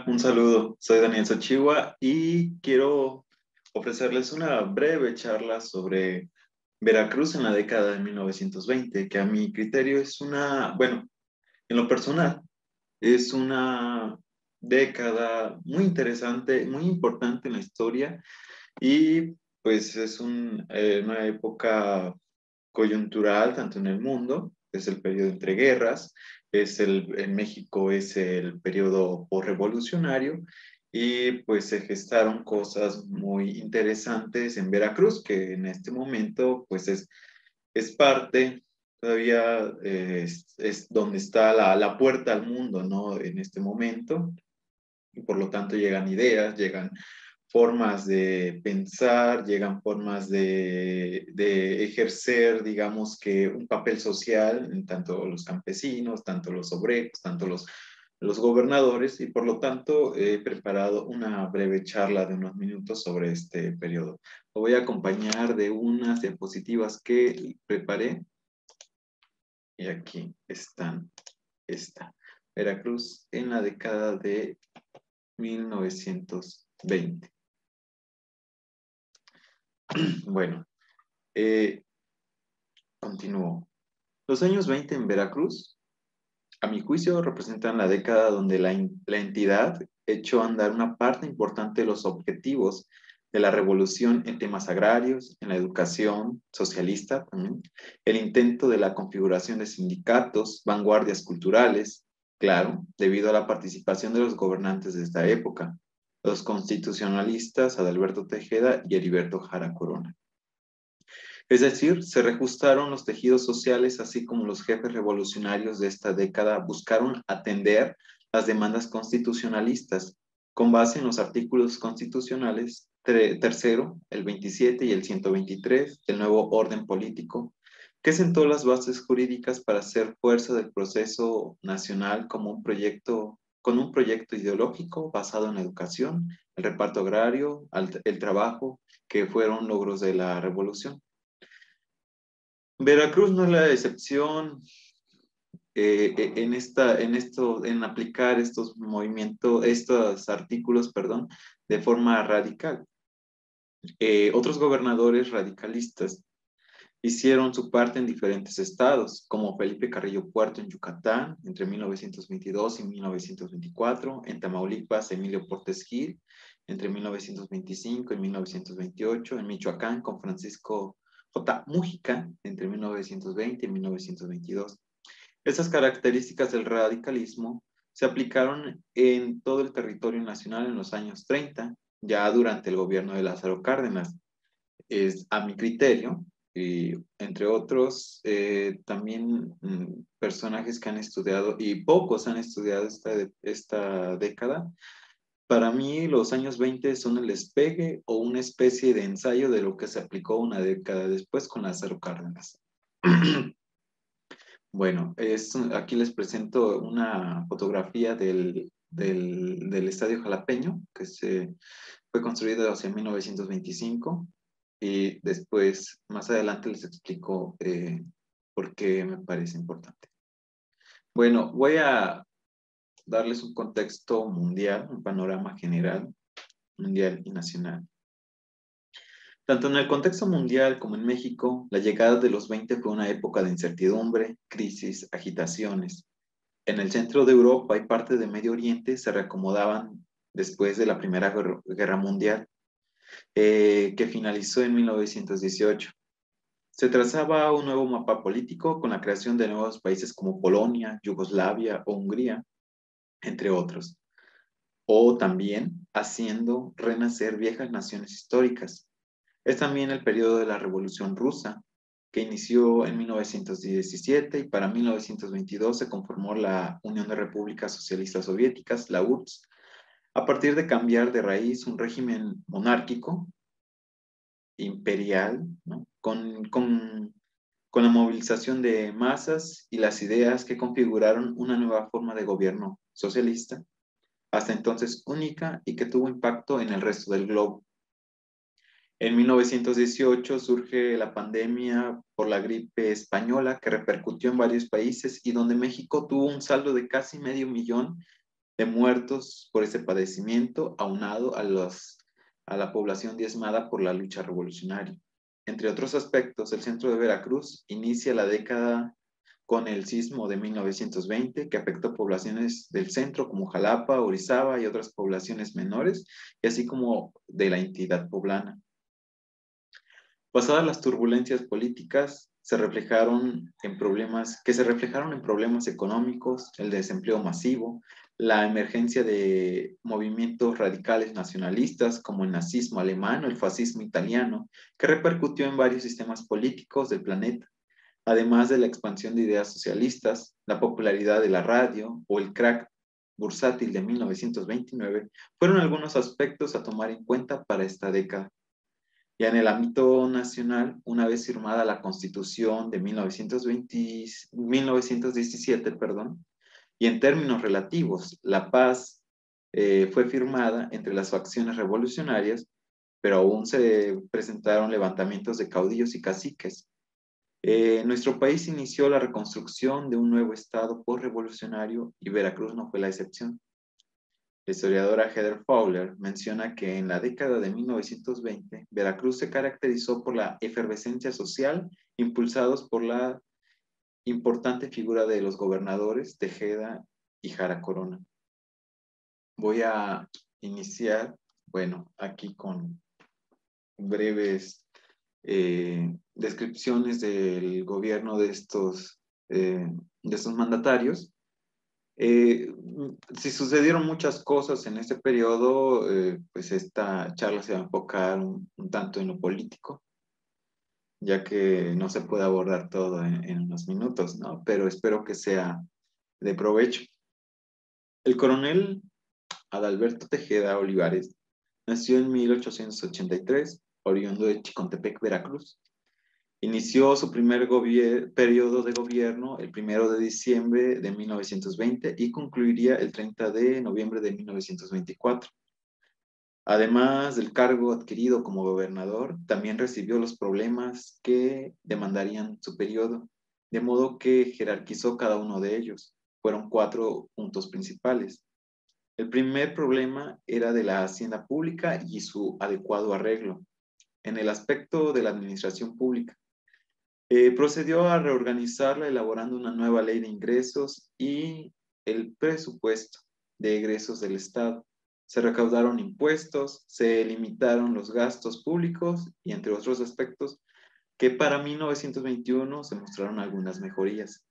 Un saludo. Soy Daniel Sochiwa y quiero ofrecerles una breve charla sobre Veracruz en la década de 1920, que a mi criterio es bueno, en lo personal, es una década muy interesante, muy importante en la historia y pues es una época coyuntural tanto en el mundo, es el periodo entre guerras, en México es el periodo posrevolucionario y pues se gestaron cosas muy interesantes en Veracruz, que en este momento pues es parte, todavía es donde está la puerta al mundo, ¿no? En este momento, y por lo tanto llegan ideas, llegan formas de pensar, llegan formas de ejercer, digamos que un papel social, en tanto los campesinos, tanto los obreros, tanto los gobernadores, y por lo tanto he preparado una breve charla de unos minutos sobre este periodo. Lo voy a acompañar de unas diapositivas que preparé, y aquí están, esta. Veracruz en la década de 1920. Bueno, eh, continúo. Los años 20 en Veracruz, a mi juicio, representan la década donde la entidad echó a andar una parte importante de los objetivos de la revolución en temas agrarios, en la educación socialista también, el intento de la configuración de sindicatos, vanguardias culturales, claro, debido a la participación de los gobernantes de esta época, los constitucionalistas Adalberto Tejeda y Heriberto Jara Corona. Es decir, se reajustaron los tejidos sociales, así como los jefes revolucionarios de esta década buscaron atender las demandas constitucionalistas con base en los artículos constitucionales tercero, el 27 y el 123 del nuevo orden político, que sentó las bases jurídicas para hacer fuerza del proceso nacional como con un proyecto ideológico basado en la educación, el reparto agrario, el trabajo, que fueron logros de la revolución. Veracruz no es la excepción en aplicar estos movimientos, estos artículos, perdón, de forma radical. Otros gobernadores radicalistas hicieron su parte en diferentes estados, como Felipe Carrillo Puerto en Yucatán entre 1922 y 1924, en Tamaulipas, Emilio Portes Gil entre 1925 y 1928, en Michoacán con Francisco J. Mújica entre 1920 y 1922. Estas características del radicalismo se aplicaron en todo el territorio nacional en los años 30, ya durante el gobierno de Lázaro Cárdenas. Es a mi criterio, y entre otros, también personajes que han estudiado, y pocos han estudiado esta década. Para mí, los años 20 son el despegue o una especie de ensayo de lo que se aplicó una década después con Lázaro Cárdenas. Bueno, aquí les presento una fotografía del Estadio Jalapeño, que fue construido hacia 1925, y después, más adelante, les explico por qué me parece importante. Bueno, voy a darles un contexto mundial, un panorama general, mundial y nacional. Tanto en el contexto mundial como en México, la llegada de los 20 fue una época de incertidumbre, crisis, agitaciones. En el centro de Europa y parte de Medio Oriente se reacomodaban después de la Primera Guerra Mundial, que finalizó en 1918. Se trazaba un nuevo mapa político con la creación de nuevos países como Polonia, Yugoslavia o Hungría, entre otros, o también haciendo renacer viejas naciones históricas. Es también el periodo de la Revolución Rusa, que inició en 1917 y para 1922 se conformó la Unión de Repúblicas Socialistas Soviéticas, la URSS, a partir de cambiar de raíz un régimen monárquico, imperial, ¿no? Con la movilización de masas y las ideas que configuraron una nueva forma de gobierno socialista, hasta entonces única y que tuvo impacto en el resto del globo. En 1918 surge la pandemia por la gripe española que repercutió en varios países y donde México tuvo un saldo de casi medio millón de muertos por ese padecimiento, aunado a la población diezmada por la lucha revolucionaria. Entre otros aspectos, el centro de Veracruz inicia la década con el sismo de 1920, que afectó poblaciones del centro como Jalapa, Orizaba y otras poblaciones menores, y así como de la entidad poblana. Pasadas las turbulencias políticas, se reflejaron en problemas económicos, el desempleo masivo, la emergencia de movimientos radicales nacionalistas como el nazismo alemán o el fascismo italiano, que repercutió en varios sistemas políticos del planeta, además de la expansión de ideas socialistas, la popularidad de la radio o el crack bursátil de 1929, fueron algunos aspectos a tomar en cuenta para esta década. Ya en el ámbito nacional, una vez firmada la Constitución de 1917, perdón, y en términos relativos, la paz fue firmada entre las facciones revolucionarias, pero aún se presentaron levantamientos de caudillos y caciques. Nuestro país inició la reconstrucción de un nuevo estado postrevolucionario y Veracruz no fue la excepción. La historiadora Heather Fowler menciona que en la década de 1920, Veracruz se caracterizó por la efervescencia social impulsados por la importante figura de los gobernadores Tejeda y Jara Corona. Voy a iniciar, bueno, aquí con breves descripciones del gobierno de estos mandatarios. Si sucedieron muchas cosas en este periodo, pues esta charla se va a enfocar un tanto en lo político, ya que no se puede abordar todo en unos minutos, ¿no? Pero espero que sea de provecho. El coronel Adalberto Tejeda Olivares nació en 1883, oriundo de Chicontepec, Veracruz. Inició su primer periodo de gobierno el 1 de diciembre de 1920 y concluiría el 30 de noviembre de 1924. Además del cargo adquirido como gobernador, también recibió los problemas que demandarían su periodo, de modo que jerarquizó cada uno de ellos. Fueron 4 puntos principales. El primer problema era de la hacienda pública y su adecuado arreglo. En el aspecto de la administración pública, procedió a reorganizarla elaborando una nueva ley de ingresos y el presupuesto de egresos del Estado. Se recaudaron impuestos, se limitaron los gastos públicos y entre otros aspectos que para 1921 se mostraron algunas mejorías.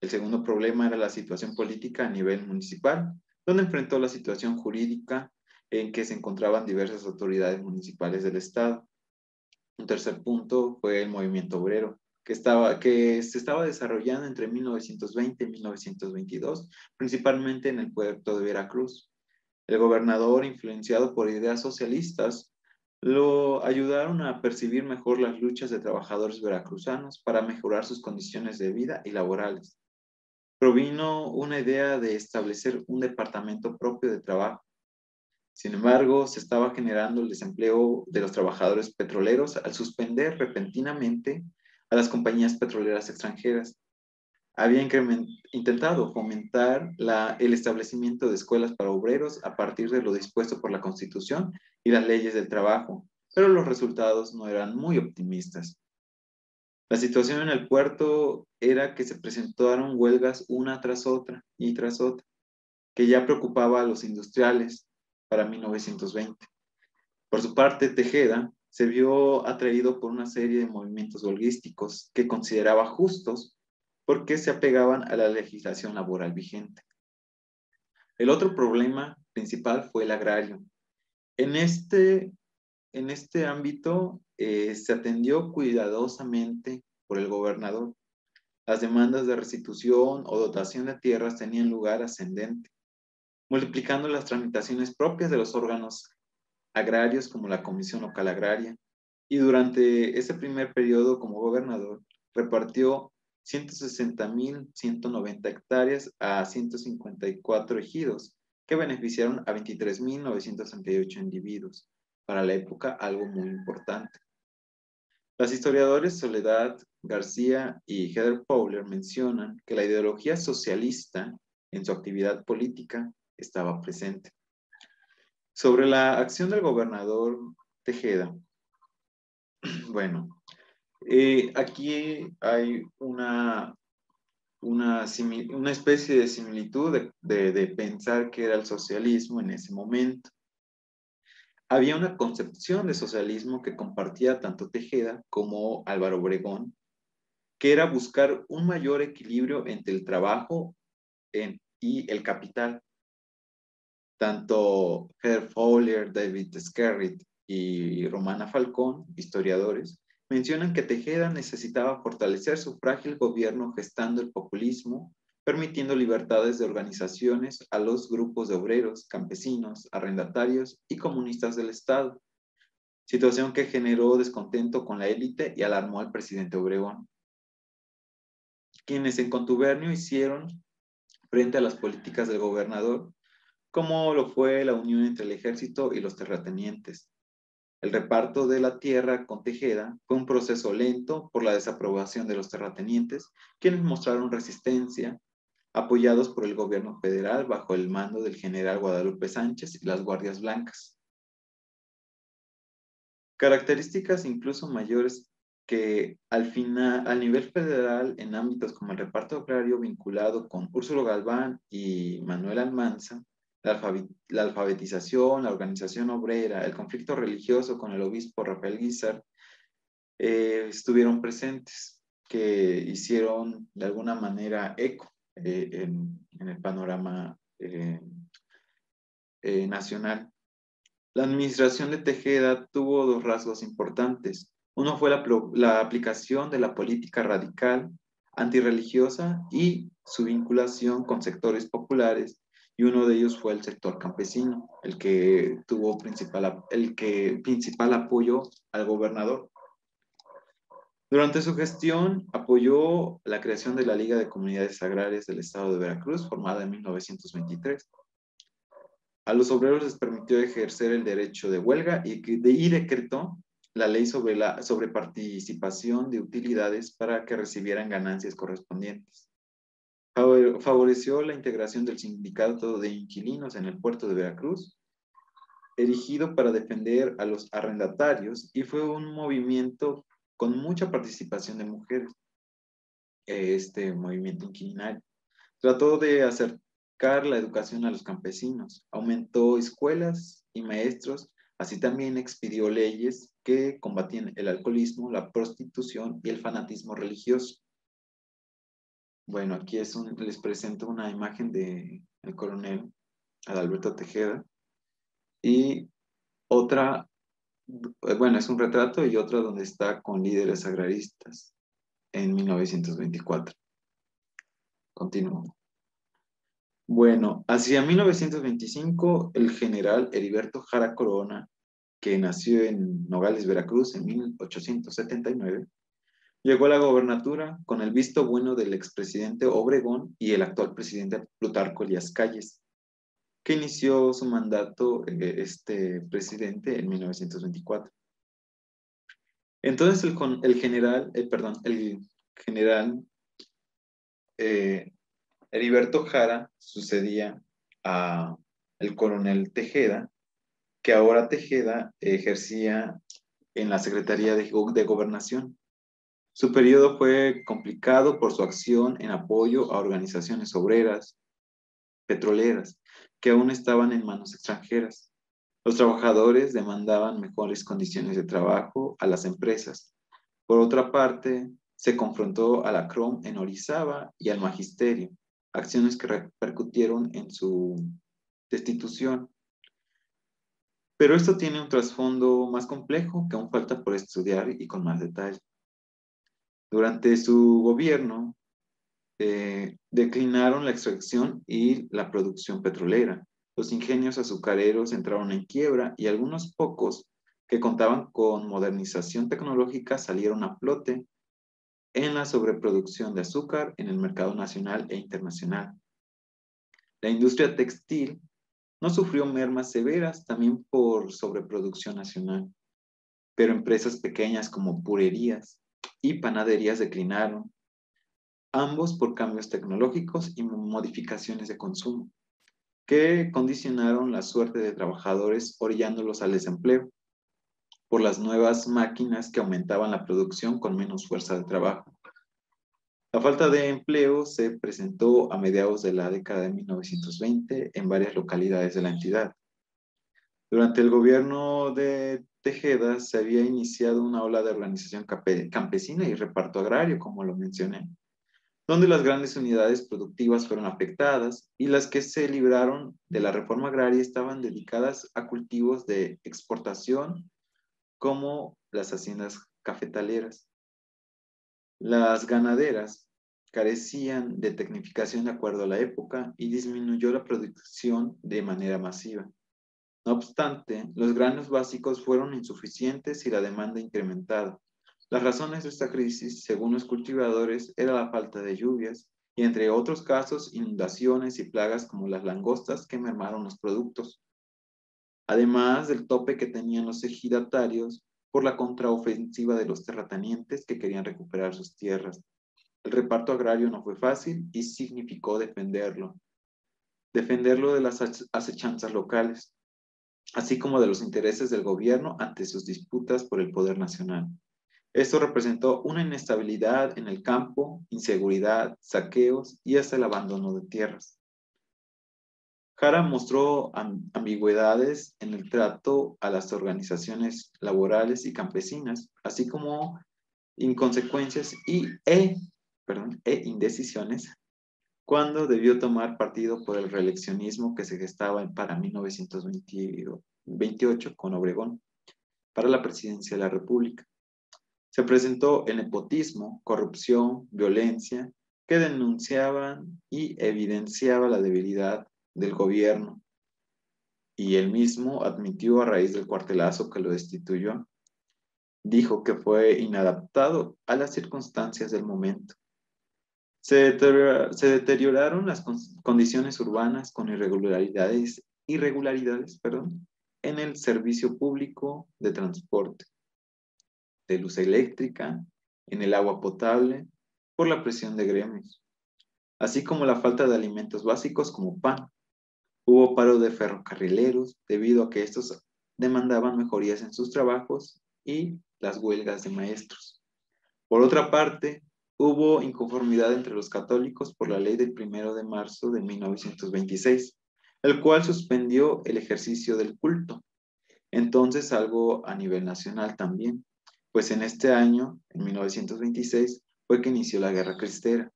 El segundo problema era la situación política a nivel municipal, donde enfrentó la situación jurídica en que se encontraban diversas autoridades municipales del Estado. Un tercer punto fue el movimiento obrero, que se estaba desarrollando entre 1920 y 1922, principalmente en el puerto de Veracruz. El gobernador, influenciado por ideas socialistas, lo ayudaron a percibir mejor las luchas de trabajadores veracruzanos para mejorar sus condiciones de vida y laborales. Provino una idea de establecer un departamento propio de trabajo. Sin embargo, se estaba generando el desempleo de los trabajadores petroleros al suspender repentinamente a las compañías petroleras extranjeras. Había intentado fomentar el establecimiento de escuelas para obreros a partir de lo dispuesto por la Constitución y las leyes del trabajo, pero los resultados no eran muy optimistas. La situación en el puerto era que se presentaron huelgas una tras otra y tras otra, que ya preocupaba a los industriales para 1920. Por su parte, Tejeda se vio atraído por una serie de movimientos holguísticos que consideraba justos porque se apegaban a la legislación laboral vigente. El otro problema principal fue el agrario. En este ámbito se atendió cuidadosamente por el gobernador. Las demandas de restitución o dotación de tierras tenían lugar ascendente, multiplicando las tramitaciones propias de los órganos agrarios como la Comisión Local Agraria, y durante ese primer periodo como gobernador repartió 160.190 hectáreas a 154 ejidos, que beneficiaron a 23.968 individuos. Para la época, algo muy importante. Las historiadores Soledad García y Heather Fowler mencionan que la ideología socialista en su actividad política estaba presente. Sobre la acción del gobernador Tejeda, bueno, aquí hay una especie de similitud de pensar que era el socialismo en ese momento. Había una concepción de socialismo que compartía tanto Tejeda como Álvaro Obregón, que era buscar un mayor equilibrio entre el trabajo y el capital. Tanto Herb Fowler, David Skerrit y Romana Falcón, historiadores, mencionan que Tejeda necesitaba fortalecer su frágil gobierno gestando el populismo, permitiendo libertades de organizaciones a los grupos de obreros, campesinos, arrendatarios y comunistas del Estado, situación que generó descontento con la élite y alarmó al presidente Obregón, quienes en contubernio hicieron frente a las políticas del gobernador, como lo fue la unión entre el ejército y los terratenientes. El reparto de la tierra con Tejeda fue un proceso lento por la desaprobación de los terratenientes, quienes mostraron resistencia, apoyados por el gobierno federal bajo el mando del general Guadalupe Sánchez y las Guardias Blancas. Características incluso mayores que al nivel federal, en ámbitos como el reparto agrario vinculado con Úrsulo Galván y Manuel Almanza, la alfabetización, la organización obrera, el conflicto religioso con el obispo Rafael Guízar, estuvieron presentes, que hicieron de alguna manera eco en el panorama nacional. La administración de Tejeda tuvo dos rasgos importantes. Uno fue la aplicación de la política radical, antirreligiosa y su vinculación con sectores populares, y uno de ellos fue el sector campesino, el que tuvo principal apoyo al gobernador. Durante su gestión apoyó la creación de la Liga de Comunidades Agrarias del Estado de Veracruz, formada en 1923. A los obreros les permitió ejercer el derecho de huelga y decretó la ley sobre participación de utilidades para que recibieran ganancias correspondientes. Favoreció la integración del sindicato de inquilinos en el puerto de Veracruz, erigido para defender a los arrendatarios, y fue un movimiento con mucha participación de mujeres, este movimiento inquilinario. Trató de acercar la educación a los campesinos, aumentó escuelas y maestros, así también expidió leyes que combatían el alcoholismo, la prostitución y el fanatismo religioso. Bueno, aquí les presento una imagen del coronel Adalberto Tejeda y otra, bueno, es un retrato y otra donde está con líderes agraristas en 1924. Continúo. Bueno, hacia 1925, el general Heriberto Jara Corona, que nació en Nogales, Veracruz, en 1879, llegó a la gobernatura con el visto bueno del expresidente Obregón y el actual presidente Plutarco Elías Calles, que inició su mandato, este presidente, en 1924. Entonces el general eh, Heriberto Jara sucedía a el coronel Tejeda, que ahora Tejeda ejercía en la Secretaría de Gobernación. Su periodo fue complicado por su acción en apoyo a organizaciones obreras, petroleras, que aún estaban en manos extranjeras. Los trabajadores demandaban mejores condiciones de trabajo a las empresas. Por otra parte, se confrontó a la CROM en Orizaba y al magisterio, acciones que repercutieron en su destitución. Pero esto tiene un trasfondo más complejo que aún falta por estudiar y con más detalle. Durante su gobierno, declinaron la extracción y la producción petrolera. Los ingenios azucareros entraron en quiebra y algunos pocos que contaban con modernización tecnológica salieron a flote en la sobreproducción de azúcar en el mercado nacional e internacional. La industria textil no sufrió mermas severas también por sobreproducción nacional, pero empresas pequeñas como purerías y panaderías declinaron, ambos por cambios tecnológicos y modificaciones de consumo. que condicionaron la suerte de trabajadores orillándolos al desempleo por las nuevas máquinas que aumentaban la producción con menos fuerza de trabajo. La falta de empleo se presentó a mediados de la década de 1920 en varias localidades de la entidad. Durante el gobierno de Tejeda se había iniciado una ola de organización campesina y reparto agrario, como lo mencioné, donde las grandes unidades productivas fueron afectadas y las que se libraron de la reforma agraria estaban dedicadas a cultivos de exportación, como las haciendas cafetaleras. Las ganaderas carecían de tecnificación de acuerdo a la época y disminuyó la producción de manera masiva. No obstante, los granos básicos fueron insuficientes y la demanda incrementada. Las razones de esta crisis, según los cultivadores, era la falta de lluvias y, entre otros casos, inundaciones y plagas como las langostas que mermaron los productos, además del tope que tenían los ejidatarios por la contraofensiva de los terratenientes que querían recuperar sus tierras. El reparto agrario no fue fácil y significó defenderlo de las acechanzas locales, así como de los intereses del gobierno ante sus disputas por el poder nacional. Esto representó una inestabilidad en el campo, inseguridad, saqueos y hasta el abandono de tierras. Jara mostró ambigüedades en el trato a las organizaciones laborales y campesinas, así como inconsecuencias e indecisiones cuando debió tomar partido por el reeleccionismo que se gestaba para 1928 con Obregón para la presidencia de la República. Se presentó el nepotismo, corrupción, violencia, que denunciaban y evidenciaba la debilidad del gobierno, y él mismo admitió a raíz del cuartelazo que lo destituyó. Dijo que fue inadaptado a las circunstancias del momento. Se deterioraron las condiciones urbanas con irregularidades, en el servicio público de transporte, de luz eléctrica, en el agua potable, por la presión de gremios, así como la falta de alimentos básicos como pan. Hubo paro de ferrocarrileros debido a que estos demandaban mejorías en sus trabajos y las huelgas de maestros. Por otra parte, hubo inconformidad entre los católicos por la ley del 1 de marzo de 1926, el cual suspendió el ejercicio del culto. Entonces, algo a nivel nacional también, pues en este año, en 1926, fue que inició la Guerra Cristera,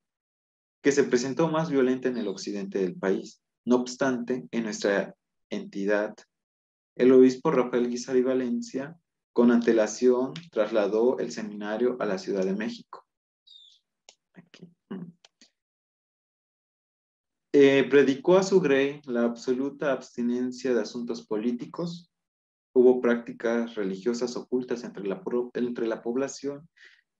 que se presentó más violenta en el occidente del país. No obstante, en nuestra entidad, el obispo Rafael Guízar y Valencia, con antelación, trasladó el seminario a la Ciudad de México. Aquí. Predicó a su grey la absoluta abstinencia de asuntos políticos. Hubo prácticas religiosas ocultas entre la población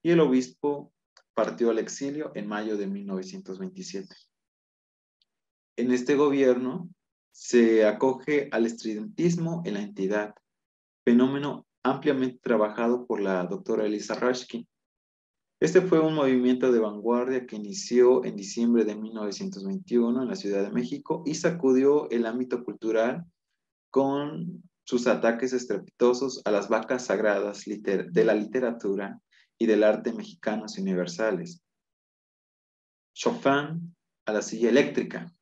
y el obispo partió al exilio en mayo de 1927. En este gobierno se acoge al estridentismo en la entidad, fenómeno ampliamente trabajado por la doctora Elisa Rashkin. Este fue un movimiento de vanguardia que inició en diciembre de 1921 en la Ciudad de México y sacudió el ámbito cultural con sus ataques estrepitosos a las vacas sagradas de la literatura y del arte mexicanos y universales. Chopin a la silla eléctrica,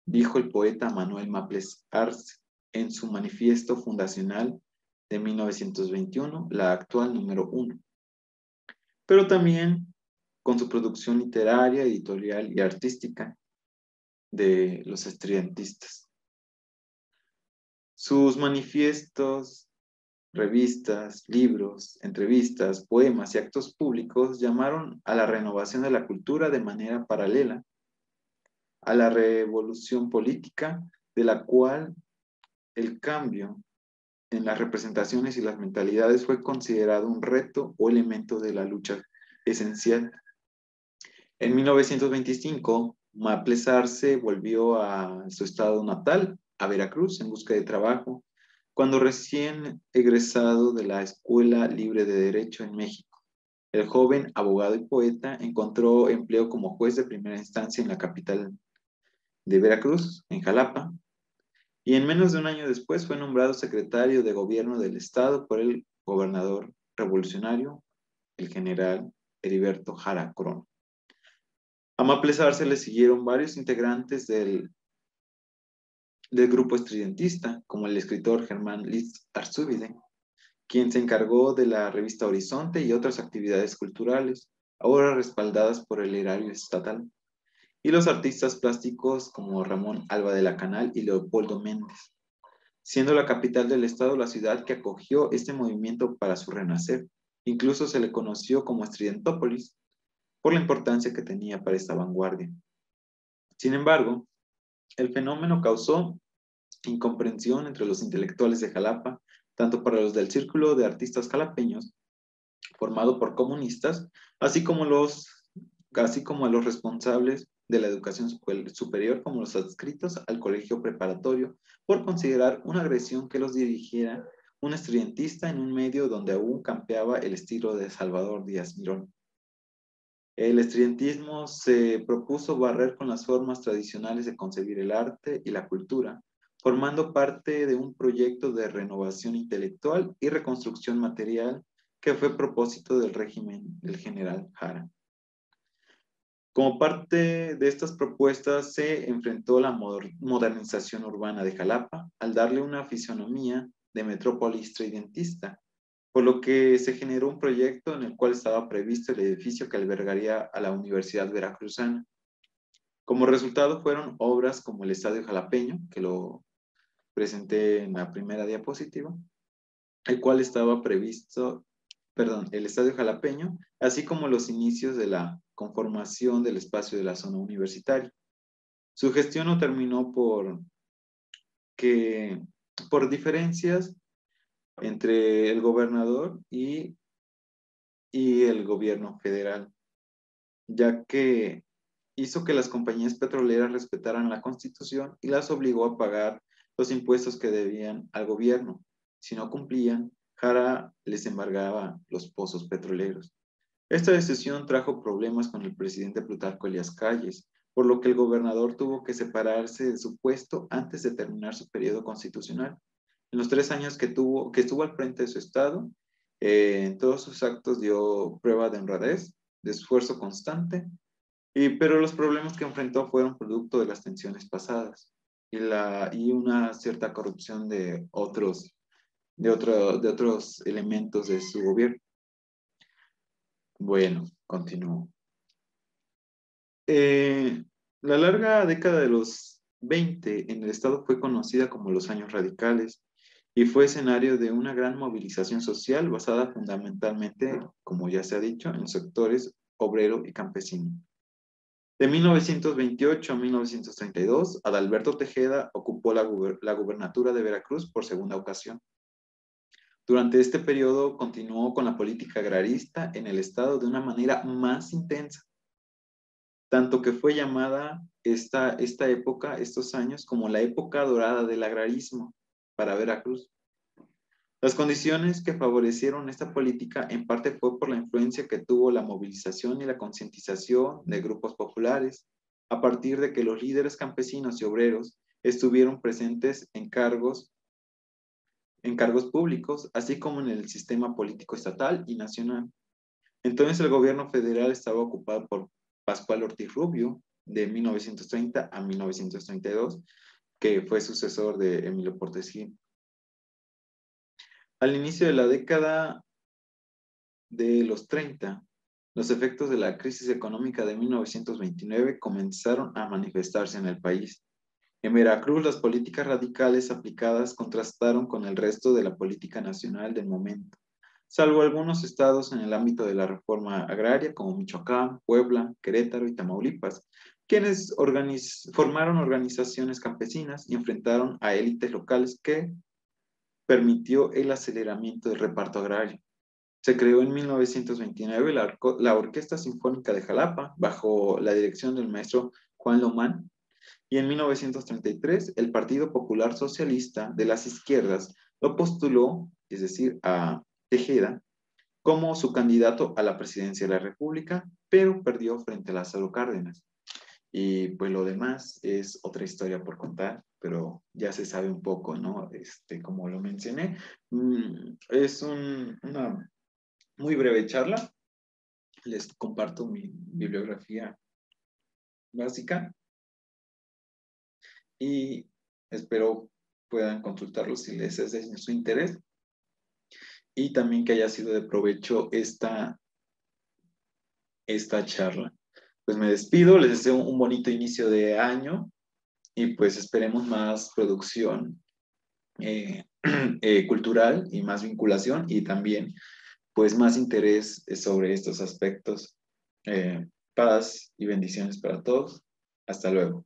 dijo el poeta Manuel Maples Arce en su manifiesto fundacional de 1921, la actual número 1. Pero también con su producción literaria, editorial y artística de los estridentistas. Sus manifiestos, revistas, libros, entrevistas, poemas y actos públicos llamaron a la renovación de la cultura de manera paralela a la revolución política, de la cual el cambio en las representaciones y las mentalidades fue considerado un reto o elemento de la lucha esencial. En 1925, Maples Arce volvió a su estado natal, a Veracruz, en busca de trabajo, cuando recién egresado de la Escuela Libre de Derecho en México. El joven abogado y poeta encontró empleo como juez de primera instancia en la capital de Veracruz, en Jalapa, y en menos de un año después fue nombrado secretario de gobierno del estado por el gobernador revolucionario, el general Heriberto Jara Corona. A Maples Arce le siguieron varios integrantes del grupo estridentista, como el escritor Germán Litz Arzúbide, quien se encargó de la revista Horizonte y otras actividades culturales, ahora respaldadas por el erario estatal, y los artistas plásticos como Ramón Alba de la Canal y Leopoldo Méndez, siendo la capital del estado la ciudad que acogió este movimiento para su renacer. Incluso se le conoció como Estridentópolis por la importancia que tenía para esta vanguardia. Sin embargo, el fenómeno causó incomprensión entre los intelectuales de Jalapa, tanto para los del Círculo de Artistas Jalapeños, formado por comunistas, así como a los responsables de la educación superior, como los adscritos al colegio preparatorio, por considerar una agresión que los dirigiera un estridentista en un medio donde aún campeaba el estilo de Salvador Díaz Mirón. El estridentismo se propuso barrer con las formas tradicionales de concebir el arte y la cultura, formando parte de un proyecto de renovación intelectual y reconstrucción material que fue propósito del régimen del general Jara. Como parte de estas propuestas se enfrentó la modernización urbana de Jalapa al darle una fisonomía de metrópoli estridentista, por lo que se generó un proyecto en el cual estaba previsto el edificio que albergaría a la Universidad Veracruzana. Como resultado fueron obras como el Estadio Jalapeño, que lo presenté en la primera diapositiva, el cual estaba previsto, el Estadio Jalapeño, así como los inicios de la conformación del espacio de la zona universitaria. Su gestión no terminó por diferencias entre el gobernador y el gobierno federal, ya que hizo que las compañías petroleras respetaran la Constitución y las obligó a pagar los impuestos que debían al gobierno. Si no cumplían, Jara les embargaba los pozos petroleros. Esta decisión trajo problemas con el presidente Plutarco Elías Calles, por lo que el gobernador tuvo que separarse de su puesto antes de terminar su periodo constitucional. En los 3 años que estuvo al frente de su estado, en todos sus actos dio prueba de honradez, de esfuerzo constante, pero los problemas que enfrentó fueron producto de las tensiones pasadas y una cierta corrupción de otros elementos de su gobierno. Bueno, continúo. La larga década de los 20 en el estado fue conocida como los años radicales y fue escenario de una gran movilización social basada fundamentalmente, como ya se ha dicho, en los sectores obrero y campesino. De 1928 a 1932, Adalberto Tejeda ocupó la gubernatura de Veracruz por segunda ocasión. Durante este periodo continuó con la política agrarista en el estado de una manera más intensa, tanto que fue llamada esta época, estos años, como la época dorada del agrarismo para Veracruz. Las condiciones que favorecieron esta política en parte fue por la influencia que tuvo la movilización y la concientización de grupos populares, a partir de que los líderes campesinos y obreros estuvieron presentes en cargos públicos, así como en el sistema político estatal y nacional. Entonces el gobierno federal estaba ocupado por Pascual Ortiz Rubio, de 1930 a 1932, que fue sucesor de Emilio Portes Gil. Al inicio de la década de los 30, los efectos de la crisis económica de 1929 comenzaron a manifestarse en el país. En Veracruz, las políticas radicales aplicadas contrastaron con el resto de la política nacional del momento, salvo algunos estados en el ámbito de la reforma agraria, como Michoacán, Puebla, Querétaro y Tamaulipas, quienes formaron organizaciones campesinas y enfrentaron a élites locales que permitió el aceleramiento del reparto agrario. Se creó en 1929 la Orquesta Sinfónica de Jalapa, bajo la dirección del maestro Juan Lomán, y en 1933 el Partido Popular Socialista de las Izquierdas lo postuló, es decir, a Tejeda, como su candidato a la presidencia de la República, pero perdió frente a Lázaro Cárdenas. Y pues lo demás es otra historia por contar, pero ya se sabe un poco, ¿no? Como lo mencioné, es una muy breve charla. Les comparto mi bibliografía básica y espero puedan consultarlo si les es de su interés y también que haya sido de provecho esta charla. Pues me despido, les deseo un bonito inicio de año y pues esperemos más producción cultural y más vinculación y también pues más interés sobre estos aspectos. Paz y bendiciones para todos. Hasta luego.